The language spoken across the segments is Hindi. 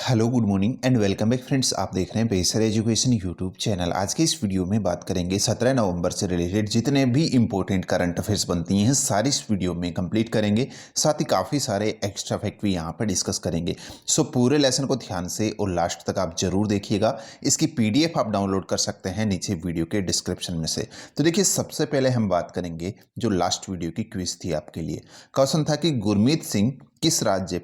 Hello good morning and welcome back friends. आप देख रहे हैं बेसर एजुकेशन यूट्यूब चैनल। आज के इस वीडियो में बात करेंगे 17 नवंबर से रिलेटेड जितने भी इंपॉर्टेंट करंट अफेयर्स बनती हैं सारी इस वीडियो में कंप्लीट करेंगे। साथ ही काफ़ी सारे एक्स्ट्रा फैक्ट भी यहाँ पर डिस्कस करेंगे। सो पूरे लेसन को ध्यान से और लास्ट तक आप जरूर देखिएगा। इसकी PDF आप डाउनलोड कर सकते हैं नीचे वीडियो के डिस्क्रिप्शन में से। तो देखिए, सबसे पहले हम बात करेंगे जो लास्ट वीडियो की क्विज थी आपके लिए। क्वेश्चन था कि गुरमीत सिंह किस राज्य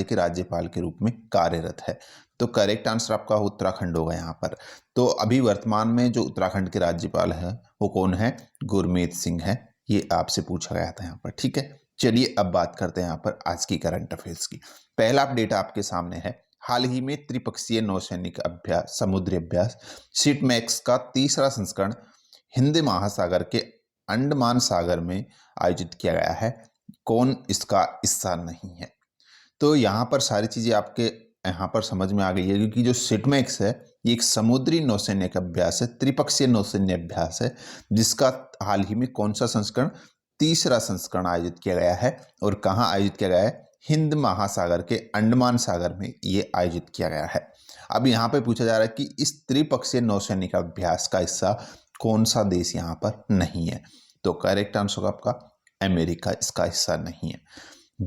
के राज्यपाल के रूप में कार्यरत है। तो करेक्ट आंसर आपका उत्तराखंड होगा यहाँ पर। तो अभी वर्तमान में जो उत्तराखंड के राज्यपाल है वो कौन है? गुरमीत सिंह है। ये आपसे पूछा गया था यहाँ पर, ठीक है। चलिए अब बात करते हैं यहाँ पर आज की करंट अफेयर्स की। पहला अपडेट आपके सामने है। हाल ही में त्रिपक्षीय नौसैनिक अभ्यास समुद्री अभ्यास शिपमैक्स का तीसरा संस्करण हिंद महासागर के अंडमान सागर में आयोजित किया गया है। कौन इसका हिस्सा नहीं है? तो यहाँ पर सारी चीज़ें आपके यहाँ पर समझ में आ गई है, क्योंकि जो शिपमैक्स है ये एक समुद्री नौसैनिक अभ्यास है, त्रिपक्षीय नौसैन्य अभ्यास है, जिसका हाल ही में कौन सा संस्करण? तीसरा संस्करण आयोजित किया गया है। और कहाँ आयोजित किया गया है? हिंद महासागर के अंडमान सागर में ये आयोजित किया गया है। अब यहाँ पे पूछा जा रहा है कि इस त्रिपक्षीय नौसैनिक अभ्यास का हिस्सा कौन सा देश यहाँ पर नहीं है? तो करेक्ट आंसर आपका अमेरिका इसका हिस्सा नहीं है।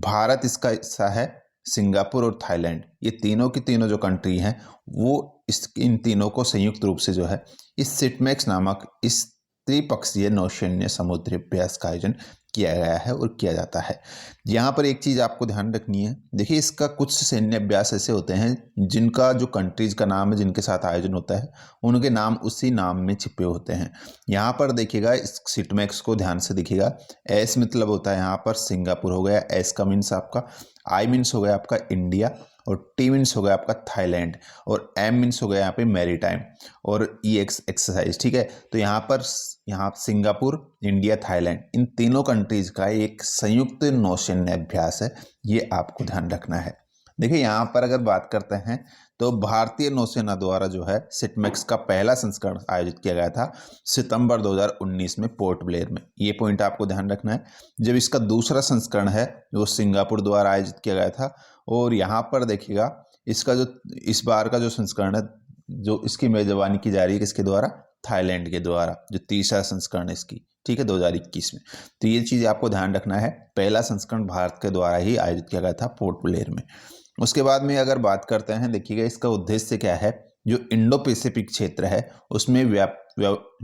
भारत इसका हिस्सा है। सिंगापुर और थाईलैंड, ये तीनों की तीनों जो कंट्री हैं वो इन तीनों को संयुक्त रूप से जो है इस शिपमैक्स नामक इस त्रिपक्षीय नौसैन्य समुद्री अभ्यास का आयोजन किया गया है और किया जाता है। यहाँ पर एक चीज़ आपको ध्यान रखनी है। देखिए, इसका कुछ सैन्य अभ्यास ऐसे होते हैं जिनका जो कंट्रीज का नाम है, जिनके साथ आयोजन होता है, उनके नाम उसी नाम में छिपे होते हैं। यहाँ पर देखिएगा, इस शिपमैक्स को ध्यान से देखिएगा। एस मतलब होता है यहाँ पर सिंगापुर हो गया, एस का मीन्स आपका, आई मीन्स हो गया आपका इंडिया, और टी मीन्स हो गया आपका थाईलैंड, और एम मीन्स हो गया यहाँ पे मैरीटाइम, और ई एक्सरसाइज, ठीक है। तो यहाँ सिंगापुर, इंडिया, थाईलैंड, इन तीनों कंट्रीज का एक संयुक्त नौसैन्य अभ्यास है। ये आपको ध्यान रखना है। देखिए, यहाँ पर अगर बात करते हैं तो भारतीय नौसेना द्वारा जो है शिपमैक्स का पहला संस्करण आयोजित किया गया था सितंबर 2019 में पोर्ट ब्लेयर में। ये पॉइंट आपको ध्यान रखना है। जब इसका दूसरा संस्करण है वो सिंगापुर द्वारा आयोजित किया गया था। और यहाँ पर देखिएगा, इसका जो इस बार का जो संस्करण है, जो इसकी मेजबानी की जा रही है किसके द्वारा? थाईलैंड के द्वारा, जो तीसरा संस्करण है इसकी, ठीक है, 2021 में। तो ये चीज़ आपको ध्यान रखना है। पहला संस्करण भारत के द्वारा ही आयोजित किया गया था पोर्ट ब्लेयर में। उसके बाद में अगर बात करते हैं, देखिएगा इसका उद्देश्य क्या है। जो इंडो पैसिफिक क्षेत्र है उसमें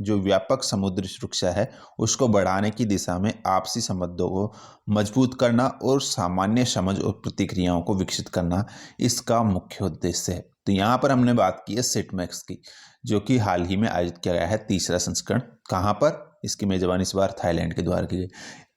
जो व्यापक समुद्री सुरक्षा है उसको बढ़ाने की दिशा में आपसी संबंधों को मजबूत करना और सामान्य समझ और प्रतिक्रियाओं को विकसित करना इसका मुख्य उद्देश्य है। तो यहाँ पर हमने बात की है शिपमैक्स की, जो कि हाल ही में आयोजित किया गया है तीसरा संस्करण। कहाँ पर? इसकी मेजबानी इस बार थाईलैंड के द्वारा की गई।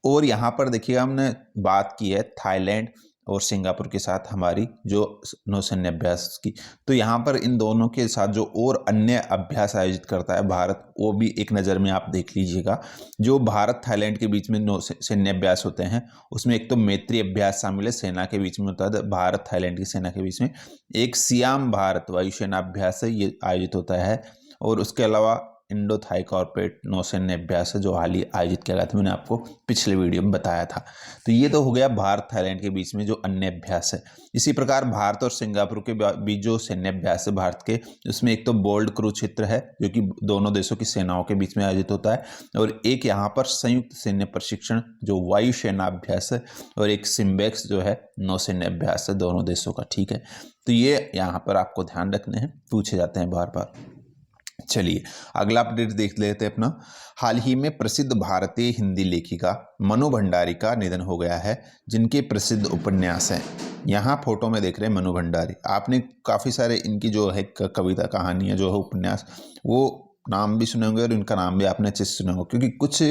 और यहाँ पर देखिएगा, हमने बात की है थाईलैंड और सिंगापुर के साथ हमारी जो नौसैन्य अभ्यास की। तो यहाँ पर इन दोनों के साथ जो और अन्य अभ्यास आयोजित करता है भारत, वो भी एक नज़र में आप देख लीजिएगा। जो भारत थाईलैंड के बीच में नौसैन्य अभ्यास होते हैं उसमें एक तो मैत्री अभ्यास शामिल है, सेना के बीच में होता है, भारत थाईलैंड की सेना के बीच में। एक सियाम भारत वायुसेना अभ्यास है, ये आयोजित होता है। और उसके अलावा इंडो थाई कॉर्पोरेट नौसैन्य अभ्यास है, जो हाल ही आयोजित किया गया था, मैंने आपको पिछले वीडियो में बताया था। तो ये तो हो गया भारत थाईलैंड के बीच में जो अन्य अभ्यास है। इसी प्रकार भारत और सिंगापुर के बीच जो सैन्य अभ्यास है भारत के, उसमें एक तो बोल्ड कुरुक्षेत्र है जो कि दोनों देशों की सेनाओं के बीच में आयोजित होता है, और एक यहाँ पर संयुक्त सैन्य प्रशिक्षण जो वायुसेना अभ्यास है, और एक सिम्बेक्स जो है नौसैन्य अभ्यास है दोनों देशों का, ठीक है। तो ये यहाँ पर आपको ध्यान रखने हैं, पूछे जाते हैं बार बार। चलिए अगला अपडेट देख लेते हैं अपना। हाल ही में प्रसिद्ध भारतीय हिंदी लेखिका मनु भंडारी का निधन हो गया है, जिनके प्रसिद्ध उपन्यास हैं। यहाँ फोटो में देख रहे हैं मनु भंडारी। आपने काफ़ी सारे इनकी जो है कविता कहानियाँ जो है उपन्यास, वो नाम भी सुने होंगे और इनका नाम भी आपने अच्छे से सुना होगा, क्योंकि कुछ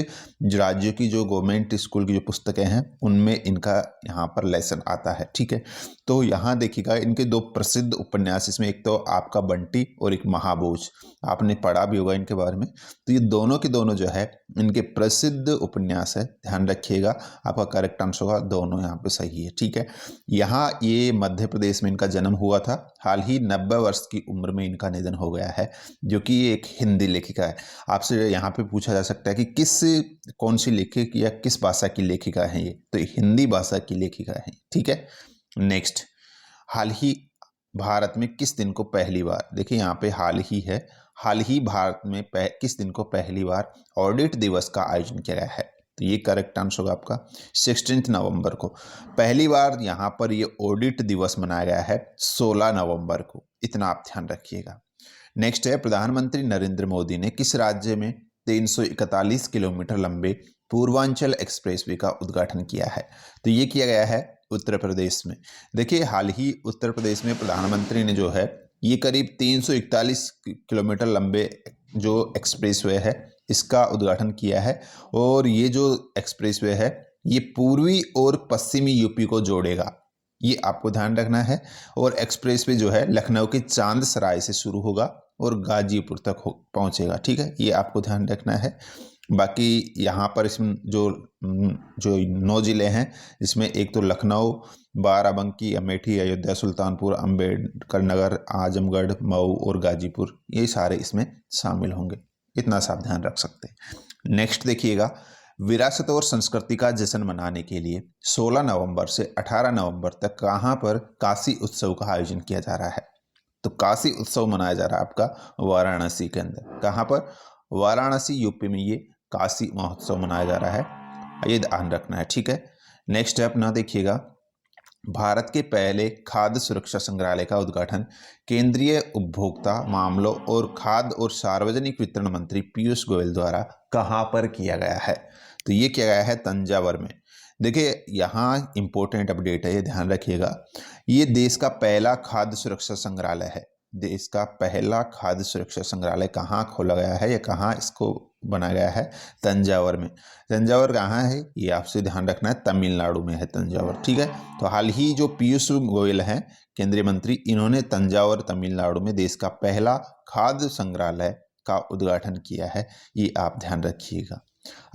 राज्यों की जो गवर्नमेंट स्कूल की जो पुस्तकें हैं उनमें इनका यहाँ पर लेसन आता है, ठीक है। तो यहाँ देखिएगा, इनके दो प्रसिद्ध उपन्यास, इसमें एक तो आपका बंटी और एक महाबोझ, आपने पढ़ा भी होगा इनके बारे में। तो ये दोनों के दोनों जो है इनके प्रसिद्ध उपन्यास है, ध्यान रखिएगा। आपका करेक्ट आंसर होगा दोनों यहाँ पे सही है, ठीक है। यहाँ ये मध्य प्रदेश में इनका जन्म हुआ था। हाल ही 90 वर्ष की उम्र में इनका निधन हो गया है, जो कि एक हिंदी लेखिका है। आपसे यहाँ पे पूछा जा सकता है कि कौन सी लेखक या किस भाषा की लेखिका है ये? तो हिंदी भाषा की लेखिका है, ठीक है। नेक्स्ट, हाल ही भारत में किस दिन को पहली बार, देखिए यहाँ पे हाल ही है, हाल ही भारत में किस दिन को पहली बार ऑडिट दिवस का आयोजन किया गया है, तो ये करेक्ट आंसर होगा आपका 16 नवंबर को। पहली बार यहाँ पर ये ऑडिट दिवस मनाया गया है 16 नवंबर को, इतना आप ध्यान रखिएगा। नेक्स्ट है, प्रधानमंत्री नरेंद्र मोदी ने किस राज्य में 341 किलोमीटर लंबे पूर्वांचल एक्सप्रेसवे का उद्घाटन किया है, तो ये किया गया है उत्तर प्रदेश में। देखिए हाल ही उत्तर प्रदेश में प्रधानमंत्री ने जो है ये करीब 341 किलोमीटर लंबे जो एक्सप्रेसवे है इसका उद्घाटन किया है, और ये जो एक्सप्रेसवे है ये पूर्वी और पश्चिमी यूपी को जोड़ेगा, ये आपको ध्यान रखना है। और एक्सप्रेसवे जो है लखनऊ के चांद सराय से शुरू होगा और गाजीपुर तक पहुंचेगा, ठीक है, ये आपको ध्यान रखना है। बाकी यहाँ पर इसमें जो 9 ज़िले हैं, इसमें एक तो लखनऊ, बाराबंकी, अमेठी, अयोध्या, सुल्तानपुर, अम्बेडकर नगर, आजमगढ़, मऊ और गाजीपुर, ये सारे इसमें शामिल होंगे, इतना सा आप ध्यान रख सकते हैं। नेक्स्ट देखिएगा, विरासत और संस्कृति का जश्न मनाने के लिए 16 नवंबर से 18 नवंबर तक कहाँ पर काशी उत्सव का आयोजन किया जा रहा है, तो काशी उत्सव मनाया जा रहा है आपका वाराणसी के अंदर। कहाँ पर? वाराणसी यूपी में ये काशी महोत्सव मनाया जा रहा है, ये ध्यान रखना है, ठीक है। नेक्स्ट है अपना देखिएगा, भारत के पहले खाद्य सुरक्षा संग्रहालय का उद्घाटन केंद्रीय उपभोक्ता मामलों और खाद्य और सार्वजनिक वितरण मंत्री पीयूष गोयल द्वारा कहाँ पर किया गया है, तो ये किया गया है तंजावर में। देखिए यहाँ इंपॉर्टेंट अपडेट है, ये ध्यान रखिएगा, ये देश का पहला खाद्य सुरक्षा संग्रहालय है। देश का पहला खाद्य सुरक्षा संग्रहालय कहाँ खोला गया है या कहाँ इसको बनाया गया है? तंजावर में। तंजावर कहाँ है ये आपसे ध्यान रखना है, तमिलनाडु में है तंजावर, ठीक है। तो हाल ही जो पीयूष गोयल हैं केंद्रीय मंत्री, इन्होंने तंजावर तमिलनाडु में देश का पहला खाद्य संग्रहालय का उद्घाटन किया है, ये आप ध्यान रखिएगा।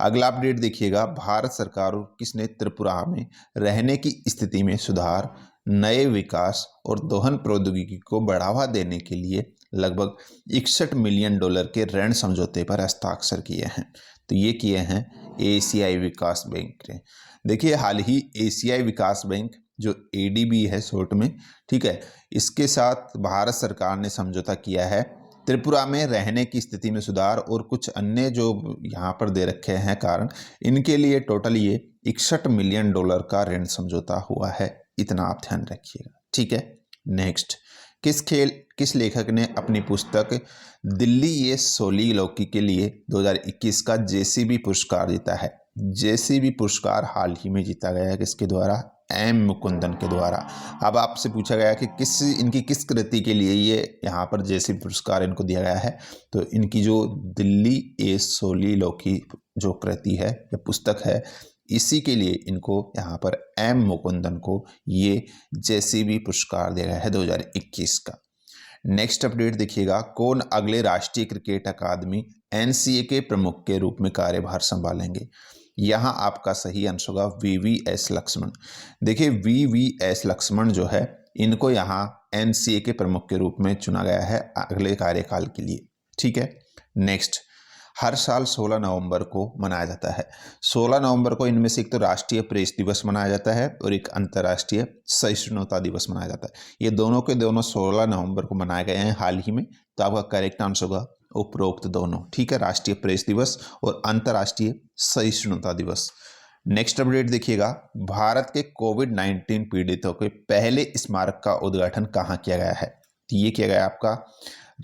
अगला अपडेट देखिएगा, भारत सरकार किसने त्रिपुरा में रहने की स्थिति में सुधार, नए विकास और दोहन प्रौद्योगिकी को बढ़ावा देने के लिए लगभग $61 मिलियन के ऋण समझौते पर हस्ताक्षर किए हैं, तो ये किए हैं एशियाई विकास बैंक ने। देखिए हाल ही एशियाई विकास बैंक जो ADB है शॉर्ट में, ठीक है, इसके साथ भारत सरकार ने समझौता किया है त्रिपुरा में रहने की स्थिति में सुधार और कुछ अन्य जो यहाँ पर दे रखे हैं कारण, इनके लिए टोटल ये $61 मिलियन का ऋण समझौता हुआ है, इतना आप ध्यान रखिएगा, ठीक है। नेक्स्ट, किस लेखक ने अपनी पुस्तक दिल्ली ये सोलीलोकी के लिए 2021 का JCB पुरस्कार जीता है? JCB पुरस्कार हाल ही में जीता गया है किसके द्वारा? M मुकुंदन के द्वारा। अब आपसे पूछा गया कि इनकी किस कृति के लिए ये यहाँ पर JCB पुरस्कार इनको दिया गया है, तो इनकी जो दिल्ली ए सोलीलोकी जो कृति है या पुस्तक है, इसी के लिए इनको यहाँ पर M मुकुंदन को ये JCB पुरस्कार दिया गया है 2021 का। नेक्स्ट अपडेट देखिएगा, कौन अगले राष्ट्रीय क्रिकेट अकादमी NCA के प्रमुख के रूप में कार्यभार संभालेंगे? यहाँ आपका सही आंसर होगा VVS लक्ष्मण। देखिए VVS लक्ष्मण जो है इनको यहाँ NCA के प्रमुख के रूप में चुना गया है अगले कार्यकाल के लिए, ठीक है। नेक्स्ट, हर साल 16 नवंबर को मनाया जाता है। 16 नवंबर को इनमें से एक तो राष्ट्रीय प्रेस दिवस मनाया जाता है और एक अंतर्राष्ट्रीय सहिष्णुता दिवस मनाया जाता है। ये दोनों के दोनों 16 नवंबर को मनाए गए हैं हाल ही में, तो आपका करेक्ट आंसर होगा उपरोक्त दोनों, ठीक है, राष्ट्रीय प्रेस दिवस और अंतर्राष्ट्रीय सहिष्णुता दिवस। नेक्स्ट अपडेट देखिएगा, भारत के कोविड-19 पीड़ितों के पहले स्मारक का उद्घाटन कहाँ किया गया है? तो ये किया गया आपका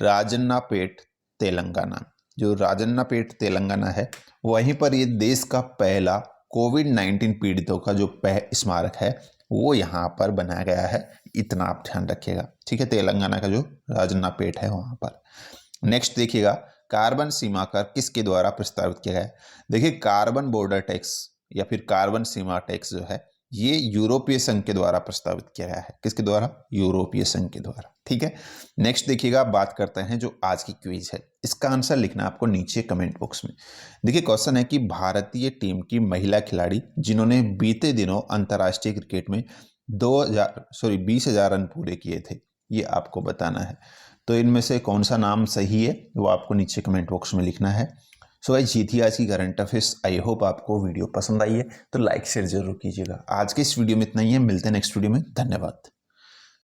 राजन्नापेट तेलंगाना। जो राजन्नापेट तेलंगाना है वहीं पर ये देश का पहला कोविड-19 पीड़ितों का जो स्मारक है वो यहाँ पर बनाया गया है, इतना आप ध्यान रखिएगा, ठीक है, तेलंगाना का जो राजन्नापेट है वहाँ पर। नेक्स्ट देखिएगा, कार्बन सीमा कर किसके द्वारा प्रस्तावित किया गया है? देखिए कार्बन बॉर्डर टैक्स या फिर कार्बन सीमा टैक्स जो है ये यूरोपीय संघ के द्वारा प्रस्तावित किया गया है। किसके द्वारा? यूरोपीय संघ के द्वारा, ठीक है। नेक्स्ट देखिएगा, बात करते हैं जो आज की क्विज है, इसका आंसर लिखना आपको नीचे कमेंट बॉक्स में। देखिए क्वेश्चन है कि भारतीय टीम की महिला खिलाड़ी जिन्होंने बीते दिनों अंतर्राष्ट्रीय क्रिकेट में 20,000 रन पूरे किए थे, ये आपको बताना है। तो इनमें से कौन सा नाम सही है वो आपको नीचे कमेंट बॉक्स में लिखना है। सो गाइस, ये थी आज की करंट अफेयर्स। आई होप आपको वीडियो पसंद आई है, तो लाइक शेयर जरूर कीजिएगा। आज के इस वीडियो में इतना ही है, मिलते हैं नेक्स्ट वीडियो में। धन्यवाद।